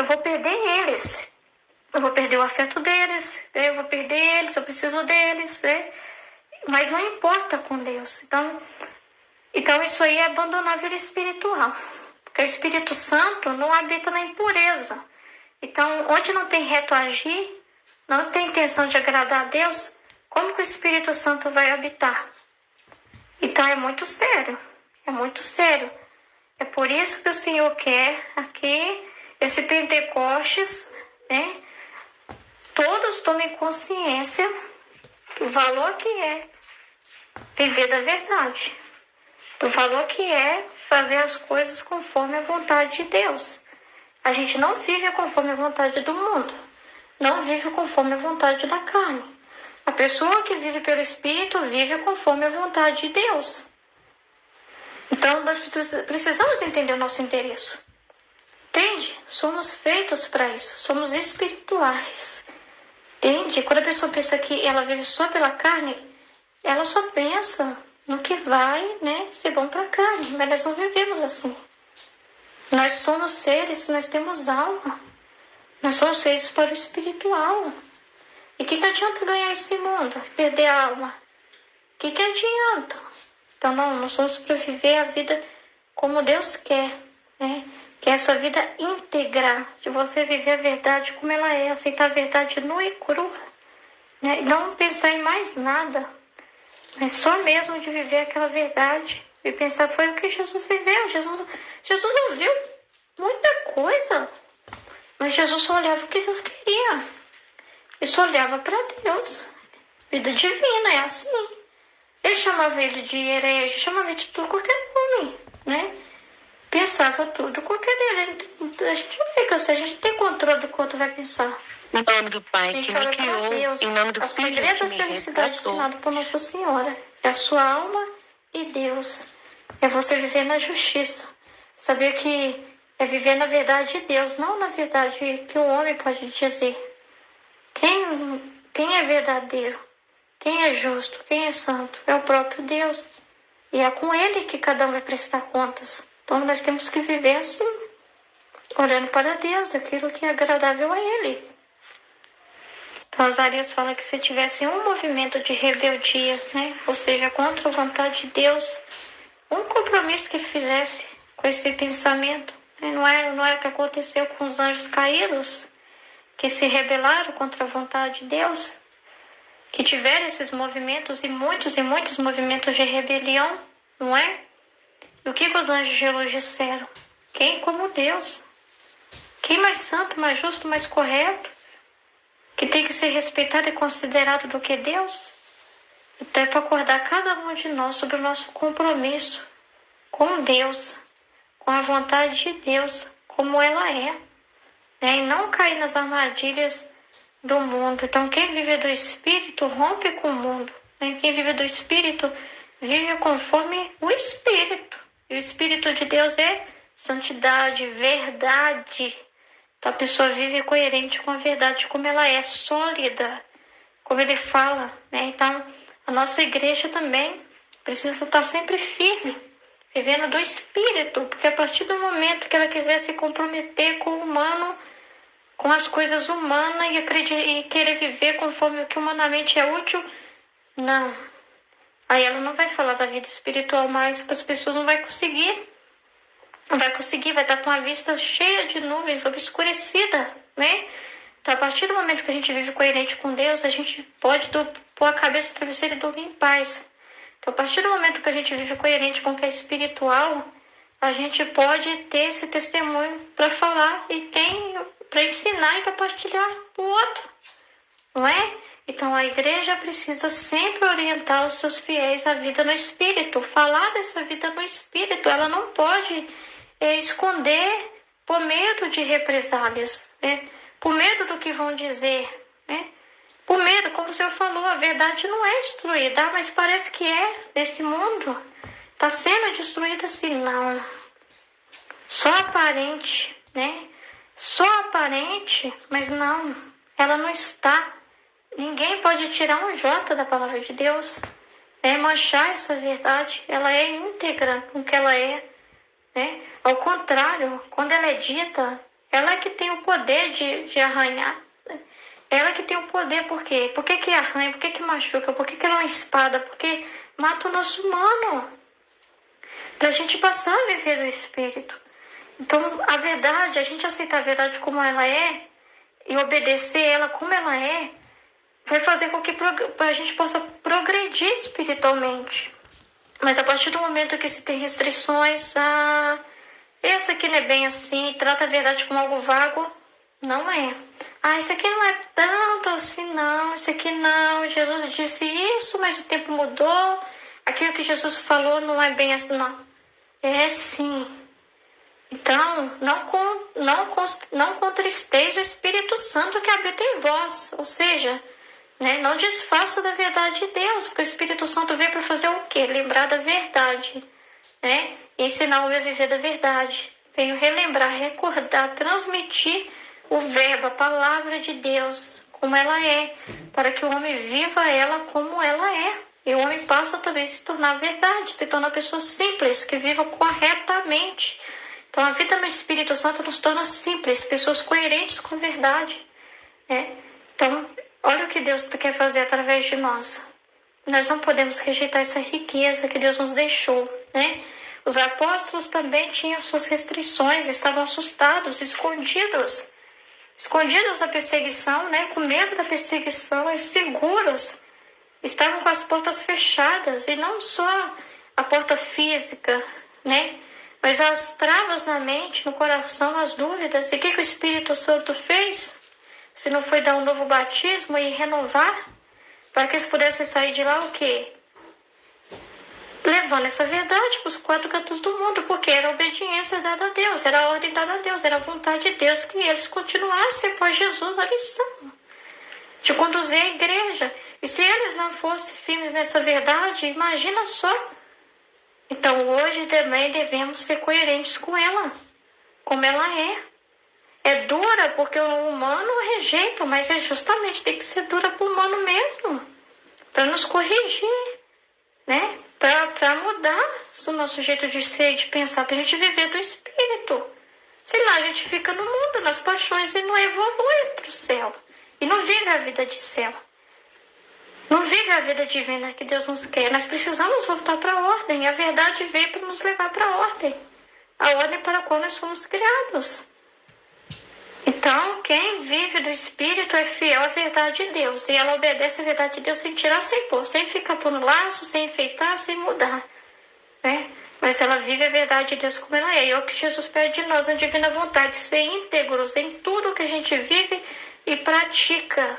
eu vou perder eles. Eu vou perder o afeto deles, eu vou perder eles, eu preciso deles, né? Mas não importa com Deus. Então isso aí é abandonar a vida espiritual. Porque o Espírito Santo não habita na impureza. Então, onde não tem reto agir, não tem intenção de agradar a Deus, como que o Espírito Santo vai habitar? Então é muito sério. É muito sério. É por isso que o Senhor quer aqui, esse Pentecostes, né? Todos tomem consciência do valor que é viver da verdade, do valor que é fazer as coisas conforme a vontade de Deus. A gente não vive conforme a vontade do mundo, não vive conforme a vontade da carne. A pessoa que vive pelo Espírito vive conforme a vontade de Deus. Então nós precisamos entender o nosso interesse. Entende? Somos feitos para isso, somos espirituais. Entende? Quando a pessoa pensa que ela vive só pela carne, ela só pensa no que vai, né, ser bom para a carne, mas nós não vivemos assim. Nós somos seres, nós temos alma. Nós somos feitos para o espiritual. E o que adianta ganhar esse mundo, perder a alma? O que adianta? Então nós somos para viver a vida como Deus quer, né? Que é essa vida íntegra, de você viver a verdade como ela é, aceitar a verdade nua e crua, né? Não pensar em mais nada, mas só mesmo de viver aquela verdade e pensar que foi o que Jesus viveu. Jesus ouviu muita coisa, mas Jesus só olhava o que Deus queria e só olhava para Deus. Vida divina é assim. Ele chamava ele de herege, chamava ele de tudo, qualquer nome, né? Pensava tudo, qualquer dele. A gente não fica assim, a gente não tem controle do que o outro vai pensar. Em nome do Pai que me criou, Deus, em nome do o Filho segredo que da me felicidade resgatou. ensinado por Nossa Senhora é a sua alma e Deus. É você viver na justiça. Saber que é viver na verdade de Deus, não na verdade que o homem pode dizer. Quem é verdadeiro? Quem é justo? Quem é santo? É o próprio Deus. E é com Ele que cada um vai prestar contas. Então nós temos que viver assim, olhando para Deus, aquilo que é agradável a Ele. Então Osarias fala que se tivesse um movimento de rebeldia, né, ou seja, contra a vontade de Deus, um compromisso que fizesse com esse pensamento, né, não é o que aconteceu com os anjos caídos, que se rebelaram contra a vontade de Deus, que tiveram esses movimentos e muitos movimentos de rebelião, não é? E o que os anjos de luz disseram? Quem como Deus? Quem mais santo, mais justo, mais correto? Que tem que ser respeitado e considerado do que Deus? Então é para acordar cada um de nós sobre o nosso compromisso com Deus, com a vontade de Deus, como ela é, né? E não cair nas armadilhas do mundo. Então quem vive do Espírito rompe com o mundo, né? Quem vive do Espírito vive conforme o Espírito. E o Espírito de Deus é santidade, verdade. Então a pessoa vive coerente com a verdade, como ela é, sólida, como ele fala, né? Então a nossa igreja também precisa estar sempre firme, vivendo do Espírito, porque a partir do momento que ela quiser se comprometer com o humano, com as coisas humanas e querer viver conforme o que humanamente é útil, não. Aí ela não vai falar da vida espiritual mais, para as pessoas não vai conseguir. Não vai conseguir, vai estar com a vista cheia de nuvens, obscurecida, né? Então, a partir do momento que a gente vive coerente com Deus, a gente pode pôr a cabeça no travesseiro e dormir em paz. Então, a partir do momento que a gente vive coerente com o que é espiritual, a gente pode ter esse testemunho para falar e tem para ensinar e para partilhar para o outro, não é? Então, a igreja precisa sempre orientar os seus fiéis à vida no Espírito, falar dessa vida no Espírito. Ela não pode esconder por medo de represálias, né? Por medo do que vão dizer, né? Por medo, como o Senhor falou, a verdade não é destruída, mas parece que é nesse mundo. Está sendo destruída assim, não. Só aparente, né? Só aparente, mas não. Ela não está. Ninguém pode tirar um jota da palavra de Deus, né? Manchar essa verdade. Ela é íntegra com o que ela é, né? Ao contrário, quando ela é dita, Ela que tem o poder de arranhar. Ela que tem o poder, por quê? Por que arranha? Por que machuca? Por que ela é uma espada? Porque mata o nosso humano. Pra gente passar a viver do Espírito. Então, a verdade, a gente aceitar a verdade como ela é e obedecer ela como ela é, vai fazer com que a gente possa progredir espiritualmente. Mas a partir do momento que se tem restrições, essa aqui não é bem assim, trata a verdade como algo vago, não é. Isso aqui não é tanto assim, não, isso aqui não, Jesus disse isso, mas o tempo mudou, aquilo que Jesus falou não é bem assim, não. É sim. Então, não contristeis o Espírito Santo que habita em vós, ou seja, não desfaça da verdade de Deus, porque o Espírito Santo veio para fazer o quê? Lembrar da verdade, e ensinar o homem a viver da verdade. Veio relembrar, recordar, transmitir o verbo, a palavra de Deus, como ela é, para que o homem viva ela como ela é. E o homem passa também a se tornar verdade, se tornar uma pessoa simples, que viva corretamente. Então, a vida no Espírito Santo nos torna simples, pessoas coerentes com a verdade. Então, olha o que Deus quer fazer através de nós. Nós não podemos rejeitar essa riqueza que Deus nos deixou. Os apóstolos também tinham suas restrições, estavam assustados, escondidos da perseguição, com medo da perseguição, inseguros. Estavam com as portas fechadas, e não só a porta física, mas as travas na mente, no coração, as dúvidas. E o que o Espírito Santo fez? Se não foi dar um novo batismo e renovar, para que eles pudessem sair de lá o quê? Levando essa verdade para os 4 cantos do mundo, porque era a obediência dada a Deus, era a ordem dada a Deus, era a vontade de Deus que eles continuassem após Jesus a missão de conduzir a igreja. E se eles não fossem firmes nessa verdade, imagina só. Então hoje também devemos ser coerentes com ela, como ela é. É dura porque o humano rejeita, mas justamente tem que ser dura para o humano mesmo, para nos corrigir, para mudar o nosso jeito de ser e de pensar, para a gente viver do Espírito. Senão a gente fica no mundo, nas paixões, e não evolui para o céu. E não vive a vida de céu. Não vive a vida divina que Deus nos quer. Nós precisamos voltar para a ordem. A verdade veio para nos levar para a ordem. A ordem para a qual nós fomos criados. Então, quem vive do Espírito é fiel à verdade de Deus. E ela obedece à verdade de Deus sem tirar, sem pôr. Sem ficar pondo laço, sem enfeitar, sem mudar. Mas ela vive a verdade de Deus como ela é. E é o que Jesus pede de nós, a divina vontade. Ser íntegros em tudo que a gente vive e pratica.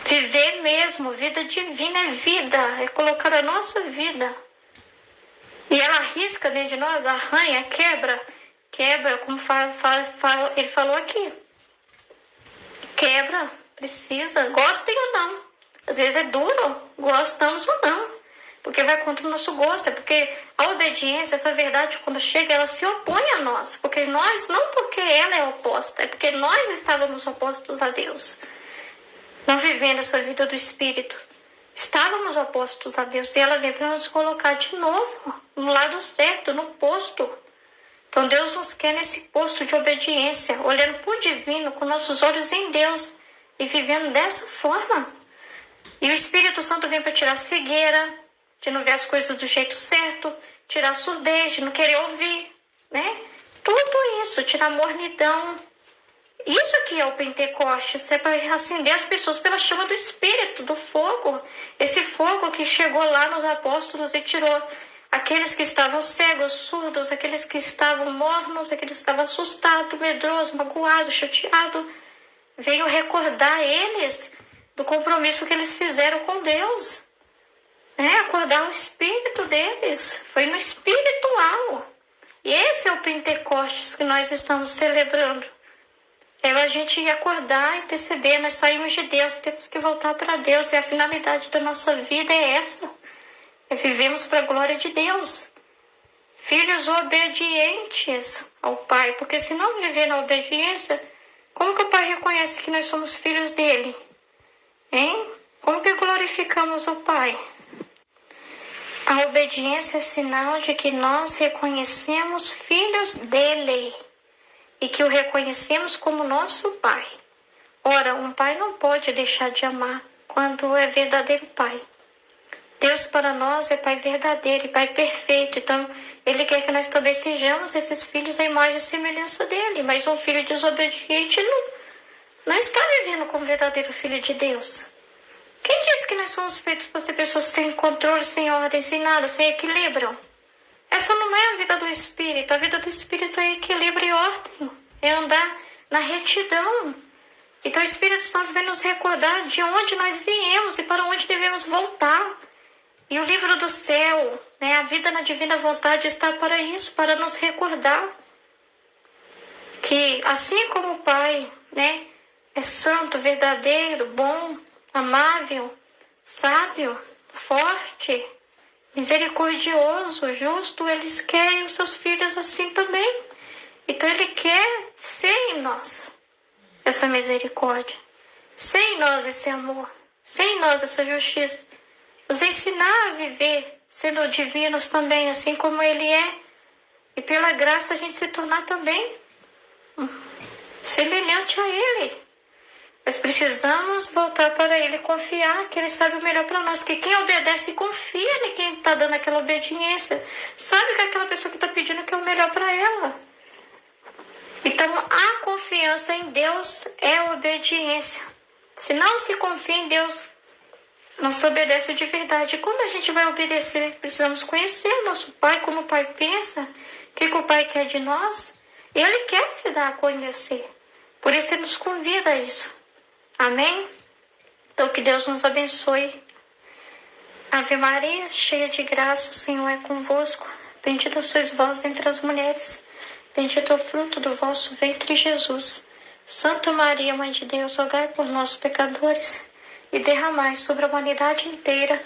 Viver mesmo, vida divina é vida, é colocar a nossa vida. E ela arrisca dentro de nós, arranha, quebra, como ele falou aqui. Quebra, precisa, gostem ou não. Às vezes é duro, gostamos ou não. Porque vai contra o nosso gosto, é porque a obediência, essa verdade, quando chega, ela se opõe a nós. Porque nós, não porque ela é oposta, é porque nós estávamos opostos a Deus. Não vivendo essa vida do Espírito. Estávamos opostos a Deus. E ela vem para nos colocar de novo no lado certo, no posto. Então Deus nos quer nesse posto de obediência, olhando para o divino, com nossos olhos em Deus e vivendo dessa forma. E o Espírito Santo vem para tirar a cegueira, de não ver as coisas do jeito certo, tirar a surdez, de não querer ouvir, Tudo isso, tirar a mornidão. Isso aqui é o Pentecostes, é para acender as pessoas pela chama do Espírito, do fogo. Esse fogo que chegou lá nos apóstolos e tirou aqueles que estavam cegos, surdos, aqueles que estavam mornos, aqueles que estavam assustados, medrosos, magoados, chateados. Veio recordar eles do compromisso que eles fizeram com Deus. Acordar o espírito deles. Foi no espiritual. E esse é o Pentecostes que nós estamos celebrando. É a gente acordar e perceber, nós saímos de Deus, temos que voltar para Deus. E a finalidade da nossa vida é essa. Vivemos para a glória de Deus. Filhos obedientes ao Pai. Porque se não viver na obediência, como que o Pai reconhece que nós somos filhos dele? Como que glorificamos o Pai? A obediência é sinal de que nós reconhecemos filhos dele. e que o reconhecemos como nosso Pai. Ora, um pai não pode deixar de amar quando é verdadeiro pai. Deus para nós é Pai verdadeiro e Pai perfeito, então Ele quer que nós também sejamos esses filhos à imagem e semelhança dEle, mas um filho desobediente não está vivendo como verdadeiro filho de Deus. Quem disse que nós somos feitos para ser pessoas sem controle, sem ordem, sem nada, sem equilíbrio? Essa não é a vida do Espírito. A vida do Espírito é equilíbrio e ordem. É andar na retidão. Então o Espírito Santo vem nos recordar de onde nós viemos e para onde devemos voltar. E o livro do céu, né, a vida na divina vontade está para isso, para nos recordar que assim como o Pai, né, é santo, verdadeiro, bom, amável, sábio, forte, misericordioso, justo, eles querem os seus filhos assim também. Então Ele quer ser em nós essa misericórdia, ser em nós esse amor, ser em nós essa justiça, nos ensinar a viver sendo divinos também, assim como Ele é, e pela graça a gente se tornar também semelhante a Ele. Mas precisamos voltar para Ele, confiar que Ele sabe o melhor para nós, que quem obedece confia em quem está dando aquela obediência, sabe que aquela pessoa que está pedindo que é o melhor para ela. Então a confiança em Deus é a obediência. Se não se confia em Deus, não se obedece de verdade. Como a gente vai obedecer? Precisamos conhecer o nosso Pai, como o Pai pensa, o que o Pai quer de nós. Ele quer se dar a conhecer. Por isso Ele nos convida a isso. Amém? Então que Deus nos abençoe. Ave Maria, cheia de graça, o Senhor é convosco. Bendita sois vós entre as mulheres. Bendito é o fruto do vosso ventre, Jesus. Santa Maria, Mãe de Deus, rogai por nós, pecadores, e derramai sobre a humanidade inteira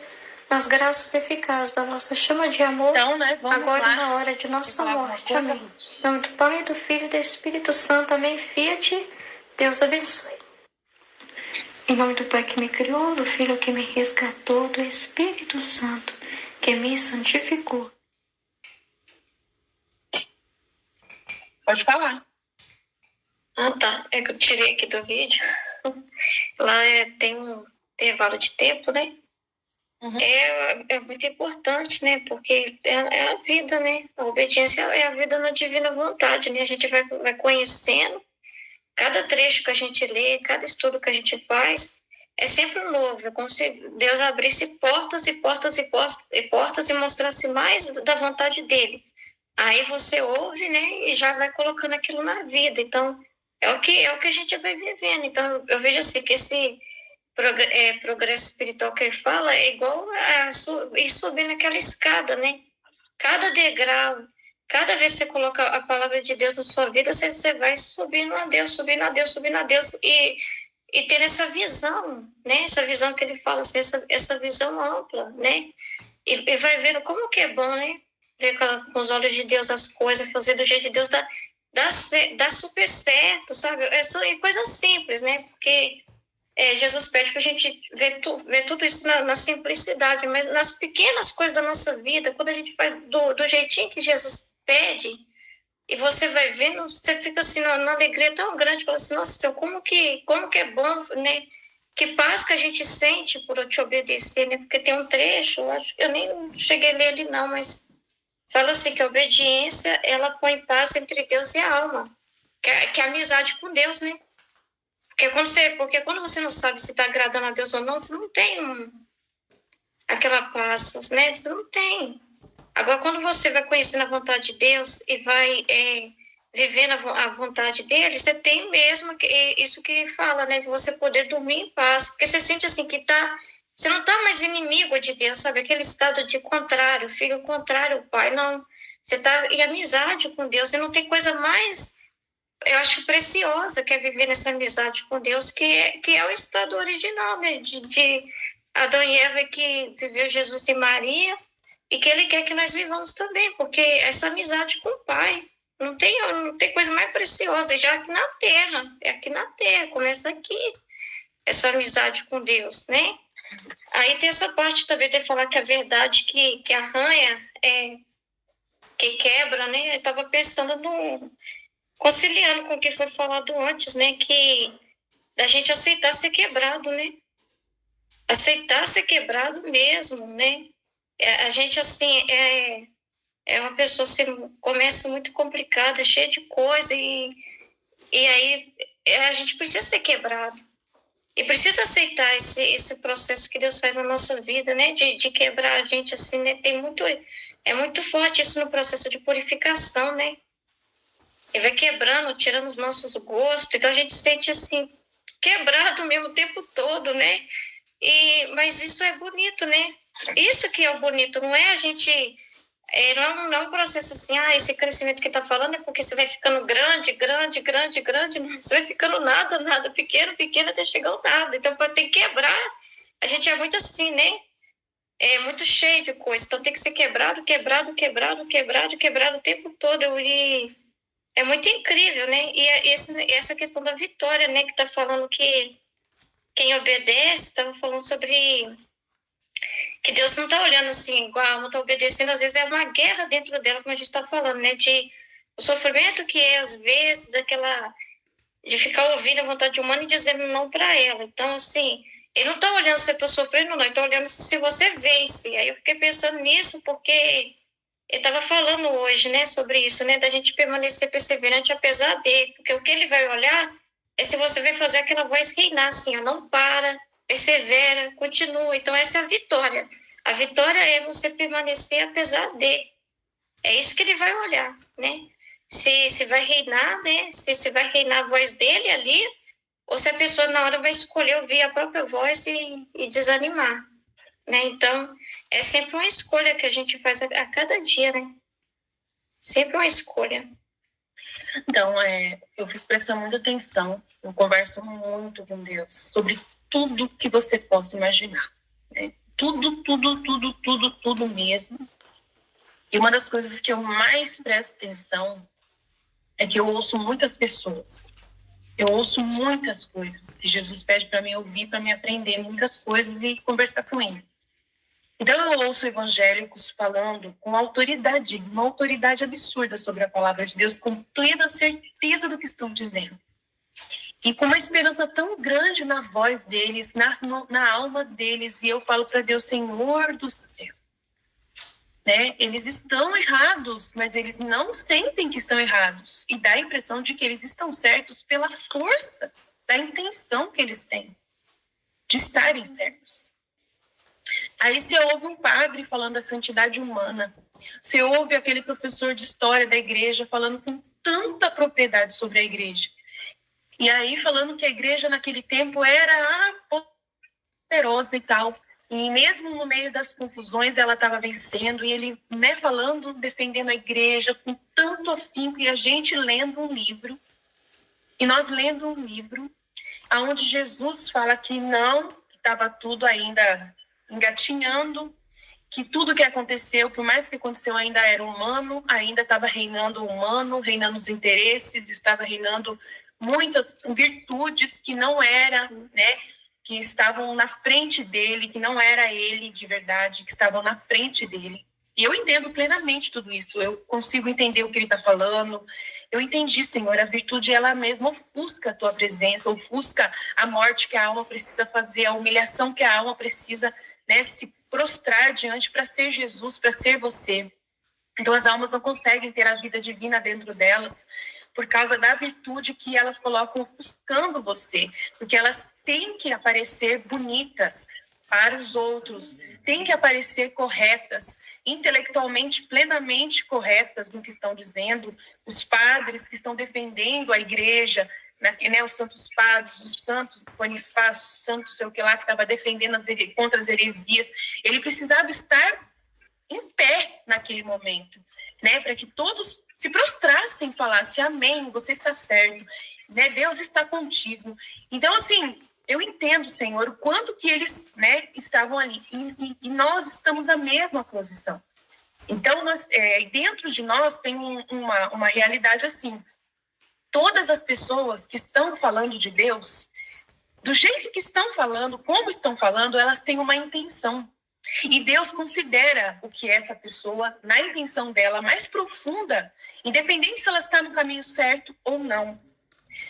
as graças eficazes da vossa chama de amor, então, né, agora lá. e na hora de nossa morte. Amém. Em nome do Pai, do Filho e do Espírito Santo. Amém. Fiat. Deus abençoe. Em nome do Pai que me criou, do Filho que me resgatou, do Espírito Santo que me santificou. Pode falar. Ah, tá. É que eu tirei aqui do vídeo. Lá tem um intervalo de tempo, né? Uhum. É muito importante, né? Porque é a vida, né? A obediência é a vida na divina vontade, né? A gente vai conhecendo. Cada trecho que a gente lê, cada estudo que a gente faz, é sempre um novo. É como se Deus abrisse portas e portas e portas e portas e mostrasse mais da vontade dele. Aí você ouve, né, e já vai colocando aquilo na vida. Então, é o que a gente vai vivendo. Então, eu vejo assim que esse progresso espiritual que ele fala é igual a ir subindo aquela escada, né? Cada degrau, cada vez que você coloca a palavra de Deus na sua vida, você vai subindo a Deus, subindo a Deus, subindo a Deus e ter essa visão, né? Essa visão que ele fala, assim, essa visão ampla, né? E vai vendo como que é bom, né? Ver com os olhos de Deus as coisas, fazer do jeito de Deus, dá super certo, sabe? São coisas simples, né? Porque Jesus pede para a gente ver tudo isso na simplicidade, mas nas pequenas coisas da nossa vida, quando a gente faz do jeitinho que Jesus pede, e você vai vendo, você fica assim, numa alegria tão grande, fala assim, nossa, como que é bom, né? Que paz que a gente sente por te obedecer, né? Porque tem um trecho, eu nem cheguei a ler ele não, mas fala assim que a obediência, ela põe paz entre Deus e a alma, que é a amizade com Deus, né? Porque quando você não sabe se está agradando a Deus ou não, você não tem aquela paz, né? Você não tem. Agora, quando você vai conhecendo a vontade de Deus e vai vivendo a vontade dele, você tem mesmo isso que fala, né? De você poder dormir em paz. Porque você sente assim que você não está mais inimigo de Deus, sabe? Aquele estado de contrário, filho contrário ao pai. Não, você está em amizade com Deus. E não tem coisa mais, eu acho, preciosa que é viver nessa amizade com Deus, que é o estado original, né? De Adão e Eva, que viveu Jesus e Maria, e que ele quer que nós vivamos também, porque essa amizade com o Pai não tem coisa mais preciosa, já aqui na terra, começa aqui, essa amizade com Deus, né? Aí tem essa parte também de falar que a verdade que arranha, que quebra, né? Eu estava pensando conciliando com o que foi falado antes, né? Que da gente aceitar ser quebrado, né? Aceitar ser quebrado mesmo, né? A gente, assim, é uma pessoa assim, começa muito complicada, cheia de coisa, e aí a gente precisa ser quebrado. E precisa aceitar esse processo que Deus faz na nossa vida, né? De quebrar a gente, assim, né? É muito forte isso no processo de purificação, né? Ele vai quebrando, tirando os nossos gostos. Então a gente se sente, assim, quebrado mesmo o tempo todo, né? Mas isso é bonito, né? Isso que é o bonito, não é a gente... não é um processo assim, esse crescimento que está falando é porque você vai ficando grande, não, você vai ficando nada, pequeno, até chegar ao nada. Então, para ter que quebrar, a gente é muito assim, né? É muito cheio de coisa. Então, tem que ser quebrado o tempo todo. E é muito incrível, né? E essa questão da vitória, né? Que está falando que quem obedece, estava falando sobre... que Deus não está olhando assim, igual a alma está obedecendo, às vezes é uma guerra dentro dela, como a gente está falando, né? De o sofrimento que é, às vezes, de ficar ouvindo a vontade humana e dizendo não para ela. Então, assim, ele não está olhando se você está sofrendo ou não, ele está olhando se você vence. Aí eu fiquei pensando nisso, porque ele estava falando hoje, né, sobre isso, né, da gente permanecer perseverante apesar dele, porque o que ele vai olhar é se você vai fazer aquela voz reinar, assim, ó, não para, persevera, continua. Então, essa é a vitória. A vitória é você permanecer apesar de. É isso que ele vai olhar, né? Se vai reinar, né? Se vai reinar a voz dele ali, ou se a pessoa na hora vai escolher ouvir a própria voz e desanimar, né? Então, é sempre uma escolha que a gente faz a cada dia, né? Sempre uma escolha. Então, eu fico prestando muita atenção, eu converso muito com Deus sobre tudo que você possa imaginar, né? Tudo mesmo. E uma das coisas que eu mais presto atenção é que eu ouço muitas pessoas. Eu ouço muitas coisas que Jesus pede para mim ouvir, para me aprender muitas coisas e conversar com ele. Então eu ouço evangélicos falando com autoridade, uma autoridade absurda sobre a palavra de Deus, com plena certeza do que estão dizendo. E com uma esperança tão grande na voz deles, na alma deles. E eu falo para Deus, Senhor do céu, né? Eles estão errados, mas eles não sentem que estão errados. E dá a impressão de que eles estão certos pela força da intenção que eles têm de estarem certos. Aí você ouve um padre falando da santidade humana. Você ouve aquele professor de história da igreja falando com tanta propriedade sobre a igreja. E aí falando que a igreja naquele tempo era poderosa e tal. E mesmo no meio das confusões ela estava vencendo. E ele, né, falando, defendendo a igreja com tanto afinco. E a gente lendo um livro. E nós lendo um livro onde Jesus fala que não, que estava tudo ainda engatinhando, que tudo que aconteceu, por mais que aconteceu, ainda era humano, ainda estava reinando o humano, reinando os interesses, estava reinando muitas virtudes que não eram, né, que estavam na frente dele, que não era ele de verdade, que estavam na frente dele. E eu entendo plenamente tudo isso, eu consigo entender o que ele está falando. Eu entendi, Senhor, a virtude ela mesma ofusca a tua presença, ofusca a morte que a alma precisa fazer, a humilhação que a alma precisa, né, se prostrar diante para ser Jesus, para ser você. Então as almas não conseguem ter a vida divina dentro delas por causa da virtude que elas colocam ofuscando você, porque elas têm que aparecer bonitas para os outros, têm que aparecer corretas, intelectualmente plenamente corretas no que estão dizendo. Os padres que estão defendendo a igreja, né, os santos padres, os santos Bonifácio, os santos sei o que lá, que estava defendendo contra as heresias, ele precisava estar em pé naquele momento, né, para que todos se prostrassem e falassem, amém, você está certo, né, Deus está contigo. Então, assim, eu entendo, Senhor, o quanto que eles, né, estavam ali, e nós estamos na mesma posição. Então, dentro de nós tem uma realidade assim, todas as pessoas que estão falando de Deus, do jeito que estão falando, como estão falando, elas têm uma intenção. E Deus considera o que essa pessoa, na intenção dela mais profunda, Independente se ela está no caminho certo ou não.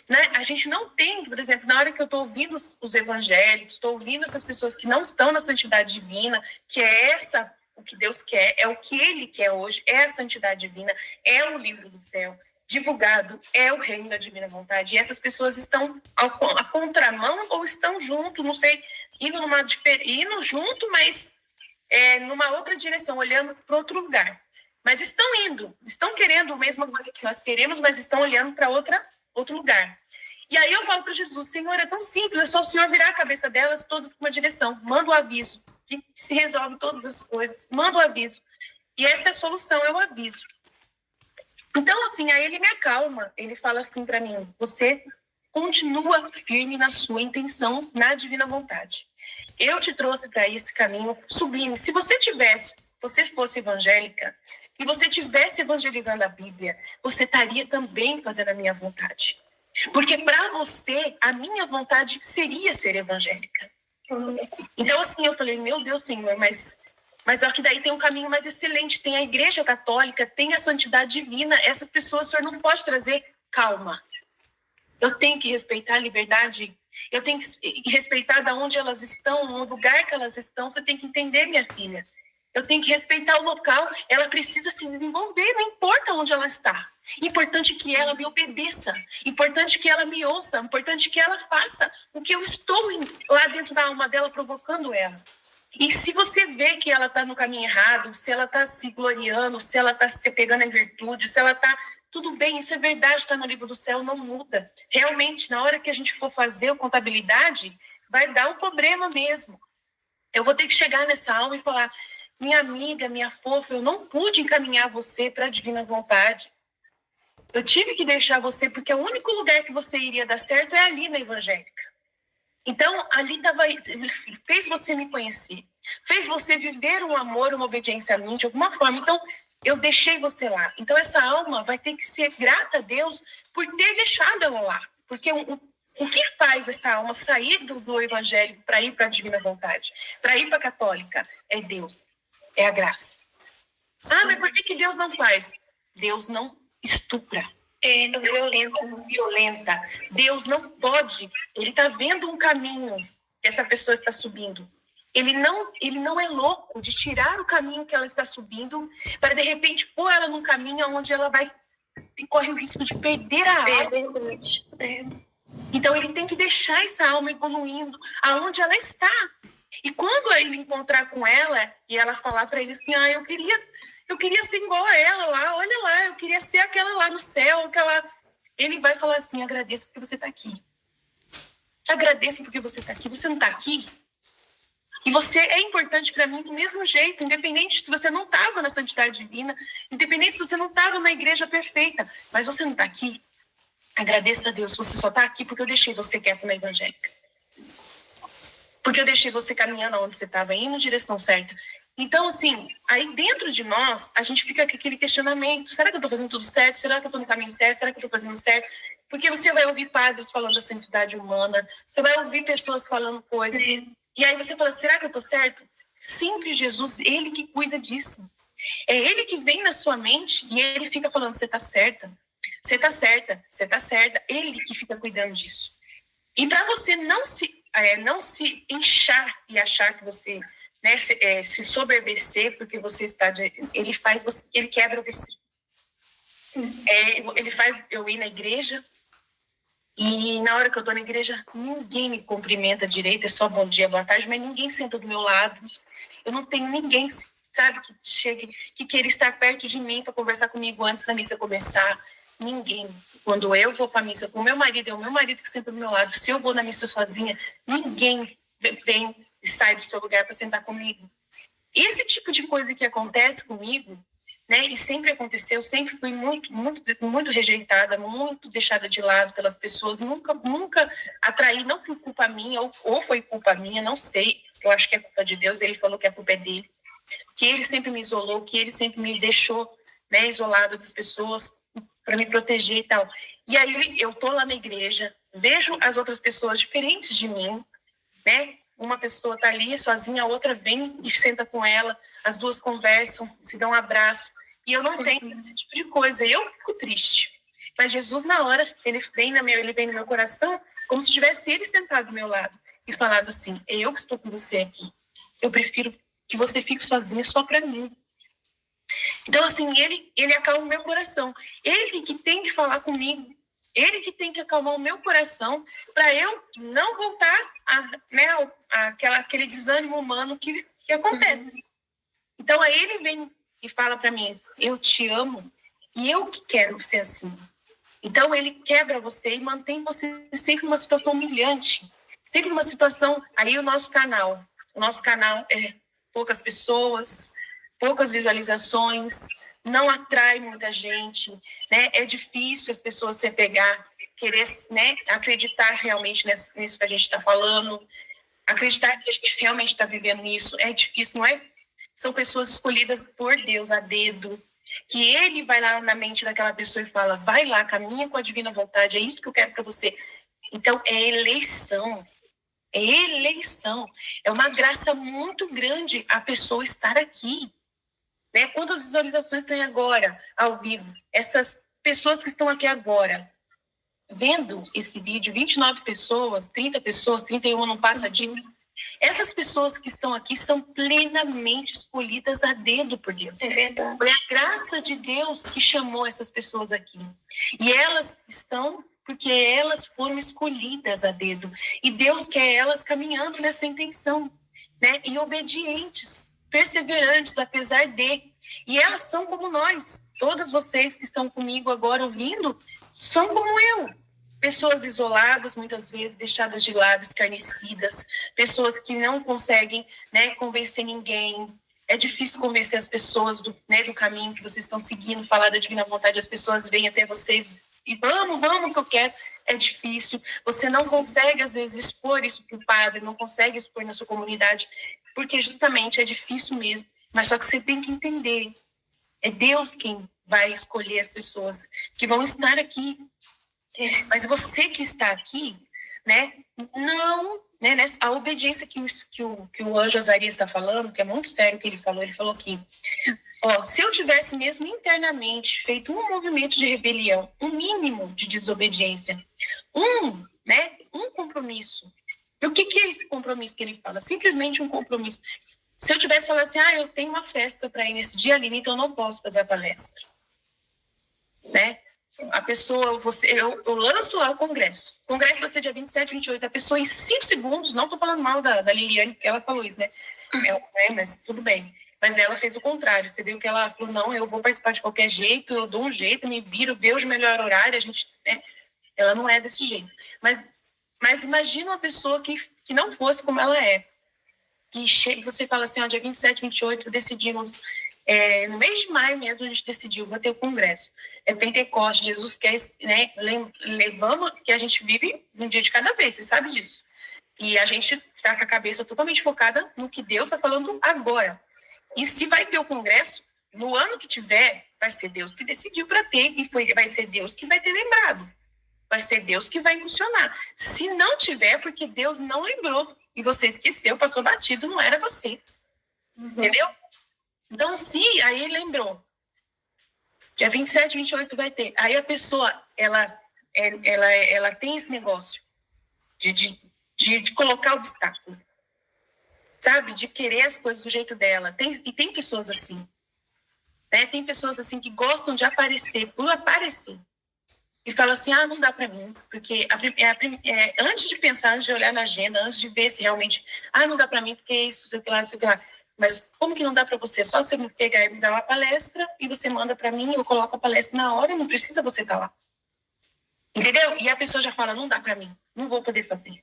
Né? A gente não tem, por exemplo, na hora que eu estou ouvindo os evangélicos, estou ouvindo essas pessoas que não estão na santidade divina, que é essa o que Deus quer, é o que Ele quer hoje, é a santidade divina, é o livro do céu, divulgado, é o reino da divina vontade. E essas pessoas estão à contramão ou estão junto, não sei, indo junto, mas numa outra direção, olhando para outro lugar. Mas estão querendo a mesma coisa que nós queremos, mas estão olhando para outro lugar. E aí eu falo para Jesus, Senhor, é tão simples, é só o Senhor virar a cabeça delas todas para uma direção, manda o aviso, que se resolve todas as coisas, manda o aviso. E essa é a solução, é o aviso. Então, assim, aí ele me acalma, ele fala assim para mim, você continua firme na sua intenção, na divina vontade. Eu te trouxe para esse caminho sublime. Se você fosse evangélica, e você estivesse evangelizando a Bíblia, você estaria também fazendo a minha vontade. Porque para você, a minha vontade seria ser evangélica. Então, assim, eu falei, meu Deus, Senhor, mas ó, que daí tem um caminho mais excelente. Tem a Igreja Católica, tem a santidade divina. Essas pessoas, o Senhor não pode trazer calma. Eu tenho que respeitar a liberdade. Eu tenho que respeitar de onde elas estão, no lugar que elas estão. Você tem que entender, minha filha. Eu tenho que respeitar o local, ela precisa se desenvolver, não importa onde ela está. Importante que ela me obedeça, importante que ela me ouça, importante que ela faça o que eu estou lá dentro da alma dela provocando ela. E se você vê que ela está no caminho errado, se ela está se gloriando, se ela está se pegando em virtude, se ela está... Tudo bem, isso é verdade, está no livro do céu, não muda. Realmente, na hora que a gente for fazer a contabilidade, vai dar um problema mesmo. Eu vou ter que chegar nessa alma e falar... Minha amiga, minha fofa, eu não pude encaminhar você para a divina vontade. Eu tive que deixar você, porque o único lugar que você iria dar certo é ali na evangélica. Então, ali fez você me conhecer, fez você viver um amor, uma obediência a mim de alguma forma. Então, eu deixei você lá. Então, essa alma vai ter que ser grata a Deus por ter deixado ela lá. Porque o que faz essa alma sair do evangélico para ir para a divina vontade, para ir para a católica, é Deus. É a graça. Ah, mas por que Deus não faz? Deus não estupra. Não violenta. Não violenta. Deus não pode. Ele está vendo um caminho que essa pessoa está subindo. Ele não é louco de tirar o caminho que ela está subindo para, de repente, pôr ela num caminho onde ela vai e corre o risco de perder a alma. Então, ele tem que deixar essa alma evoluindo aonde ela está. E quando ele encontrar com ela e ela falar para ele assim, eu queria ser igual a ela lá, olha lá, eu queria ser aquela lá no céu, ele vai falar assim, agradeço porque você está aqui. Agradeço porque você está aqui. Você não está aqui? E você é importante para mim do mesmo jeito, independente se você não estava na santidade divina, independente se você não estava na igreja perfeita, mas você não está aqui. Agradeça a Deus, você só está aqui porque eu deixei você quieto na evangélica. Porque eu deixei você caminhando onde você estava, indo na direção certa. Então, assim, aí dentro de nós, a gente fica com aquele questionamento. Será que eu estou fazendo tudo certo? Será que eu estou no caminho certo? Será que eu estou fazendo certo? Porque você vai ouvir padres falando da santidade humana. Você vai ouvir pessoas falando coisas. E aí você fala, será que eu estou certo? Sempre Jesus, ele que cuida disso. É ele que vem na sua mente e ele fica falando, você está certa. Você está certa. Você está certa. Ele que fica cuidando disso. E para você não se inchar e achar que você, né, se soberbecer porque você está... Ele quebra você. Ele faz eu ir na igreja e na hora que eu estou na igreja, ninguém me cumprimenta direito, é só bom dia, boa tarde, mas ninguém senta do meu lado. Eu não tenho ninguém, sabe, que chegue, que queira estar perto de mim para conversar comigo antes da missa começar. Ninguém. Quando eu vou para a missa com o meu marido, é o meu marido que senta do meu lado. Se eu vou na missa sozinha, ninguém vem e sai do seu lugar para sentar comigo. Esse tipo de coisa que acontece comigo, né, e sempre aconteceu, sempre fui muito, muito, muito rejeitada, muito deixada de lado pelas pessoas, nunca atraí, não por culpa minha, ou foi culpa minha, não sei, eu acho que é culpa de Deus, ele falou que a culpa é dele, que ele sempre me isolou, que ele sempre me deixou, né, isolado das pessoas, para me proteger e tal. E aí eu tô lá na igreja, vejo as outras pessoas diferentes de mim, né? Uma pessoa tá ali sozinha, a outra vem e senta com ela, as duas conversam, se dão um abraço. E eu não tenho esse tipo de coisa. Eu fico triste. Mas Jesus, na hora, ele vem no meu coração, como se tivesse ele sentado do meu lado e falado assim: eu que estou com você aqui. Eu prefiro que você fique sozinha só para mim. Então, assim, ele acalma o meu coração. Ele que tem que falar comigo. Ele que tem que acalmar o meu coração para eu não voltar aquele desânimo humano que acontece. Então, aí ele vem e fala para mim: eu te amo e eu que quero ser assim. Então, ele quebra você e mantém você sempre numa situação humilhante. Sempre numa situação... Aí o nosso canal é poucas pessoas, poucas visualizações, não atrai muita gente, né? É difícil as pessoas se apegar, querer, né, acreditar realmente nisso que a gente está falando, acreditar que a gente realmente está vivendo isso. É difícil, não é? São pessoas escolhidas por Deus a dedo, que ele vai lá na mente daquela pessoa e fala: vai lá, caminha com a divina vontade, é isso que eu quero para você. Então, é eleição. É eleição. É uma graça muito grande a pessoa estar aqui. Né? Quantas visualizações tem agora, ao vivo? Essas pessoas que estão aqui agora, vendo esse vídeo, 29 pessoas, 30 pessoas, 31 não passa disso. Essas pessoas que estão aqui são plenamente escolhidas a dedo por Deus. É verdade. Foi a graça de Deus que chamou essas pessoas aqui. E elas estão porque elas foram escolhidas a dedo. E Deus quer elas caminhando nessa intenção, né? E obedientes, perseverantes, apesar de. E elas são como nós. Todas vocês que estão comigo agora ouvindo, são como eu. Pessoas isoladas, muitas vezes, deixadas de lado, escarnecidas. Pessoas que não conseguem, né, convencer ninguém. É difícil convencer as pessoas do caminho que vocês estão seguindo, falar da divina vontade. As pessoas vêm até você e vamos que eu quero. É difícil. Você não consegue, às vezes, expor isso para o padre, não consegue expor na sua comunidade, porque justamente é difícil mesmo. Mas só que você tem que entender. É Deus quem vai escolher as pessoas que vão estar aqui. Mas você que está aqui, né, não, né, a obediência que o anjo Azarias está falando, que é muito sério o que ele falou aqui, ó, se eu tivesse mesmo internamente feito um movimento de rebelião, um mínimo de desobediência, um compromisso. E o que é esse compromisso que ele fala? Simplesmente um compromisso. Se eu tivesse falado assim, eu tenho uma festa para ir nesse dia, Aline, então eu não posso fazer a palestra, né? A pessoa, eu lanço lá o congresso. O congresso vai ser dia 27, 28. A pessoa, em 5 segundos, não estou falando mal da Liliane, porque ela falou isso, né? Mas tudo bem. Mas ela fez o contrário. Você viu que ela falou: não, eu vou participar de qualquer jeito, eu dou um jeito, me viro, vejo o melhor horário. A gente, né? Ela não é desse jeito. Mas imagina uma pessoa que não fosse como ela é. Que você fala assim: dia 27, 28, decidimos. No mês de maio mesmo a gente decidiu, vai ter o congresso. É Pentecoste, Jesus quer, né, levando que a gente vive um dia de cada vez, você sabe disso. E a gente está com a cabeça totalmente focada no que Deus está falando agora. E se vai ter o congresso, no ano que tiver, vai ser Deus que decidiu para ter, e vai ser Deus que vai ter lembrado. Vai ser Deus que vai impulsionar. Se não tiver, porque Deus não lembrou, e você esqueceu, passou batido, não era você. Entendeu? Então, aí ele lembrou. Dia 27, 28 vai ter. Aí a pessoa, ela tem esse negócio de colocar obstáculo. Sabe? De querer as coisas do jeito dela. E tem pessoas assim. Né? Tem pessoas assim que gostam de aparecer, por aparecer. E falam assim: não dá para mim. Porque antes de pensar, antes de olhar na agenda, antes de ver se realmente... não dá para mim, porque é isso, sei lá, sei lá. Mas como que não dá para você? Só você me pegar e me dar uma palestra e você manda para mim, eu coloco a palestra na hora, não precisa você estar lá. Entendeu? E a pessoa já fala: não dá para mim, não vou poder fazer.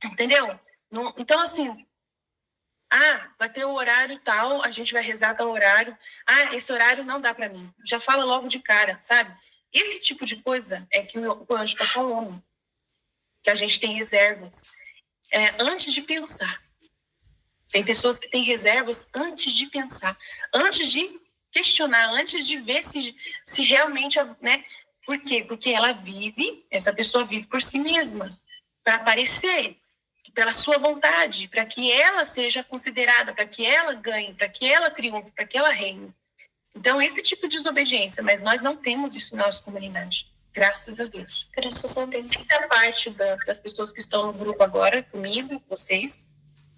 Entendeu? Não, então, assim, vai ter o horário tal, a gente vai rezar tal horário. Esse horário não dá para mim. Já fala logo de cara, sabe? Esse tipo de coisa é que o anjo está falando. Que a gente tem reservas antes de pensar. Tem pessoas que têm reservas antes de pensar, antes de questionar, antes de ver se realmente, né? Por quê? Porque essa pessoa vive por si mesma, para aparecer, pela sua vontade, para que ela seja considerada, para que ela ganhe, para que ela triunfe, para que ela reine. Então, esse tipo de desobediência, mas nós não temos isso na nossa comunidade. Graças a Deus. Graças a Deus. Essa parte das pessoas que estão no grupo agora, comigo, vocês,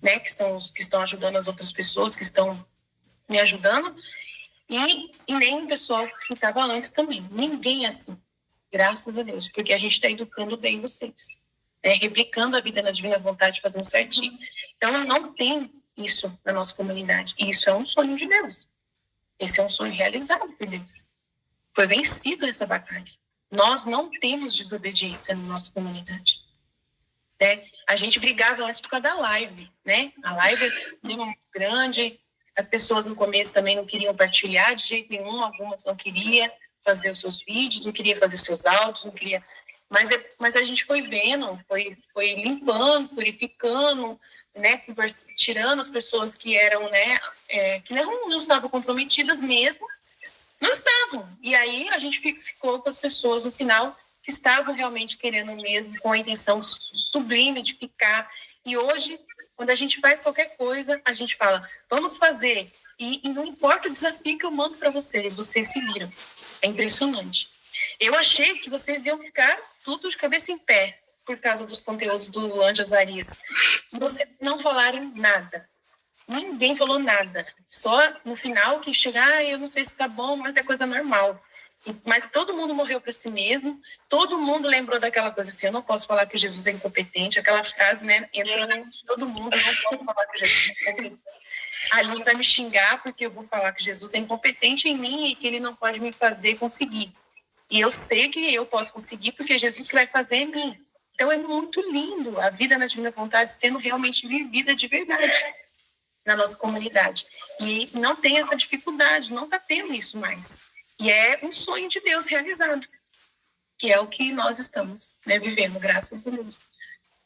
né, que são os que estão ajudando as outras pessoas, que estão me ajudando, e nem o pessoal que estava antes também. Ninguém assim. Graças a Deus, porque a gente está educando bem vocês, né? Replicando a vida na divina vontade, fazendo certinho. Então, não tem isso na nossa comunidade. E isso é um sonho de Deus. Esse é um sonho realizado por Deus. Foi vencido essa batalha. Nós não temos desobediência na nossa comunidade, né? A gente brigava antes por causa da live, né? A live é um tema muito grande. As pessoas no começo também não queriam partilhar de jeito nenhum. Algumas não queriam fazer os seus vídeos, não queria fazer seus áudios, não queria... Mas a gente foi vendo, foi limpando, purificando, né, tirando as pessoas que eram, né, que não estavam comprometidas mesmo, não estavam. E aí a gente ficou com as pessoas no final que estavam realmente querendo mesmo, com a intenção sublime de ficar. E hoje, quando a gente faz qualquer coisa, a gente fala, vamos fazer. E não importa o desafio que eu mando para vocês se viram. É impressionante. Eu achei que vocês iam ficar tudo de cabeça em pé por causa dos conteúdos do Anjas Arias. Vocês não falaram nada. Ninguém falou nada. Só no final que chegar, eu não sei se tá bom, mas é coisa normal. Mas todo mundo morreu para si mesmo. Todo mundo lembrou daquela coisa assim, eu não posso falar que Jesus é incompetente. Aquela frase, né? Entrou na mente de todo mundo, eu não posso falar que Jesus é incompetente. Ali vai me xingar porque eu vou falar que Jesus é incompetente em mim e que ele não pode me fazer conseguir. E eu sei que eu posso conseguir porque Jesus que vai fazer em mim. Então é muito lindo a vida na divina vontade sendo realmente vivida de verdade na nossa comunidade. E não tem essa dificuldade, não está tendo isso mais. E é um sonho de Deus realizado, que é o que nós estamos, né, vivendo, graças a Deus.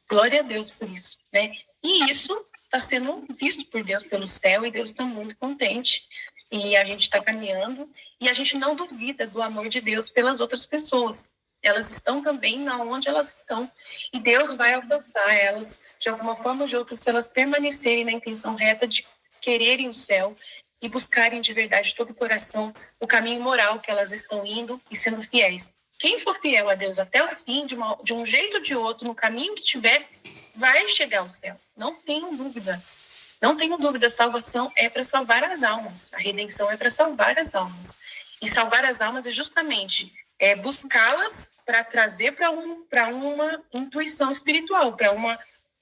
Glória a Deus por isso, né? E isso está sendo visto por Deus pelo céu e Deus está muito contente. E a gente está caminhando e a gente não duvida do amor de Deus pelas outras pessoas. Elas estão também onde elas estão. E Deus vai alcançar elas de alguma forma ou de outra se elas permanecerem na intenção reta de quererem o céu e buscarem de verdade todo o coração o caminho moral que elas estão indo e sendo fiéis. Quem for fiel a Deus até o fim, de um jeito ou de outro, no caminho que tiver, vai chegar ao céu. Não tenho dúvida. Não tenho dúvida, a salvação é para salvar as almas. A redenção é para salvar as almas. E salvar as almas é justamente buscá-las para trazer para uma intuição espiritual, para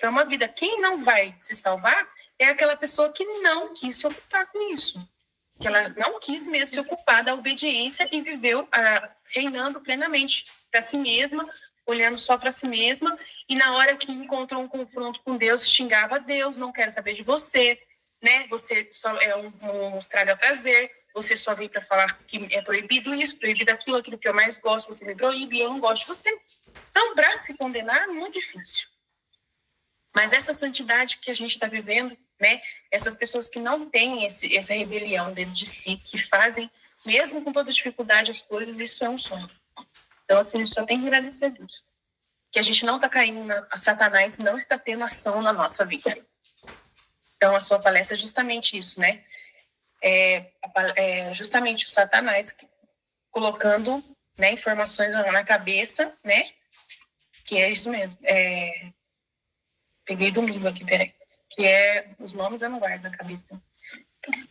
uma vida. Quem não vai se salvar é aquela pessoa que não quis se ocupar com isso. Que ela não quis mesmo se ocupar da obediência e viveu reinando plenamente para si mesma, olhando só para si mesma, e na hora que encontrou um confronto com Deus, xingava a Deus, não quero saber de você, né? Você só é um estraga prazer, você só vem para falar que é proibido isso, proibido aquilo que eu mais gosto, você me proíbe e eu não gosto de você. Então, para se condenar é muito difícil. Mas essa santidade que a gente está vivendo, né? Essas pessoas que não têm essa rebelião dentro de si, que fazem, mesmo com toda dificuldade, as coisas, isso é um sonho. Então, assim, a gente só tem que agradecer a Deus. Que a gente não está caindo a Satanás, não está tendo ação na nossa vida. Então, a sua palestra é justamente isso, né? Justamente o Satanás colocando, né, informações na cabeça, né? Que é isso mesmo. Peguei do livro aqui, peraí. Que os nomes eu não guardo na cabeça.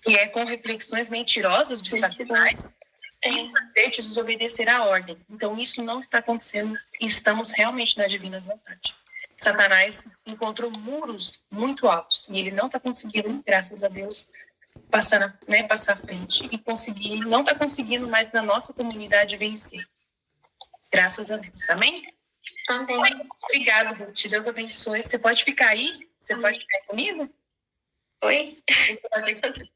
Que é com reflexões mentirosas de Satanás. Quis fazer-te desobedecer à ordem. Então, isso não está acontecendo e estamos realmente na divina vontade. Satanás encontrou muros muito altos e ele não está conseguindo, graças a Deus, passar à frente e não está conseguindo mais na nossa comunidade vencer. Graças a Deus. Amém? Amém. Obrigada, Ruth. Deus abençoe. Você pode ficar aí? Você pode ficar aí comigo? Oi? Você vai ter que